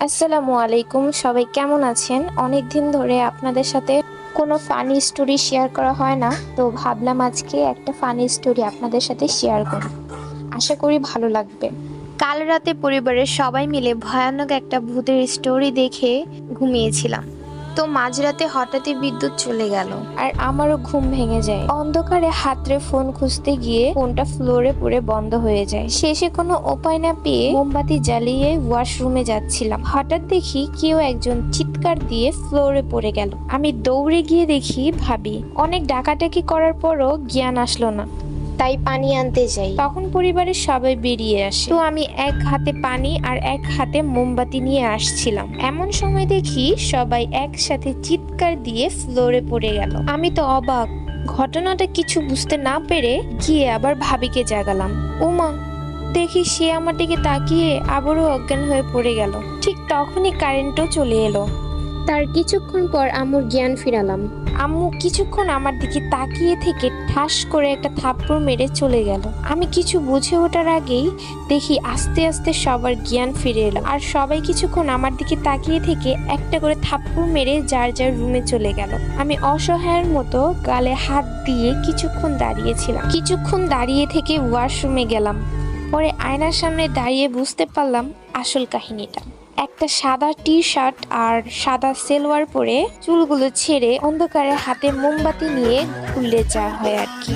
আসসালামু আলাইকুম, সবাই কেমন আছেন? অনেক দিন ধরে আপনাদের সাথে কোনো ফানি স্টোরি শেয়ার করা হয় না, তো ভাবলাম আজকে একটা ফানি স্টোরি আপনাদের সাথে শেয়ার করি। আশা করি ভালো লাগবে। কাল রাতে পরিবারের সবাই মিলে ভয়ানক একটা ভূতের স্টোরি দেখে ঘুমিয়েছিলাম। তো মাঝরাতে হঠাৎই বিদ্যুৎ চলে গেল আর আমারও ঘুম ভেঙে যায়। অন্ধকারে হাতড়ে ফোন খুঁজতে গিয়ে ফোনটা ফ্লোরে পড়ে বন্ধ হয়ে যায়। শেষে কোনো উপায় না পেয়ে মোমবাতি জ্বালিয়ে ওয়াশরুমে যাচ্ছিলাম, হঠাৎ দেখি কেউ একজন চিৎকার দিয়ে ফ্লোরে পড়ে গেল। আমি দৌড়ে গিয়ে দেখি ভাবি। অনেক ডাকাডাকি করার পরও জ্ঞান আসলো না, তাই পানি আনতে যাই। তখন পরিবারের সবাই বেরিয়ে আসে, তো আমি এক হাতে পানি আর এক হাতে মোমবাতি নিয়ে আসছিলাম। এমন সময় দেখি সবাই একসাথে চিৎকার দিয়ে ফ্লোরে পড়ে গেল। আমি তো অবাক, ঘটনাটা কিছু বুঝতে না পেরে গিয়ে আবার ভাবিকে জাগালাম। ওমা, দেখি সে আমার দিকে তাকিয়ে আবারও অজ্ঞান হয়ে পড়ে গেল। ঠিক তখনই কারেন্টও চলে এলো। তার কিছুক্ষণ পর আম্মুর জ্ঞান ফিরালাম। আম্মু কিছুক্ষণ আমার দিকে তাকিয়ে থেকে ঠাস করে একটা থাপ্পড় মেরে চলে গেল। আমি কিছু বুঝে ওঠার আগেই দেখি আস্তে আস্তে সবার জ্ঞান ফিরে এলো, আর সবাই কিছুক্ষণ আমার দিকে তাকিয়ে থেকে একটা করে থাপ্পড় মেরে যার যার রুমে চলে গেল। আমি অসহায়ের মতো গালে হাত দিয়ে কিছুক্ষণ দাঁড়িয়েছিলাম। কিছুক্ষণ দাঁড়িয়ে থেকে ওয়াশরুমে গেলাম। পরে আয়নার সামনে দাঁড়িয়ে বুঝতে পারলাম আসল কাহিনীটা। একটা সাদা টি শার্ট আর সাদা সেলোয়ার পরে চুলগুলো ছেড়ে অন্ধকারে হাতে মোমবাতি নিয়ে ঘুরলে যা হয় আর কি।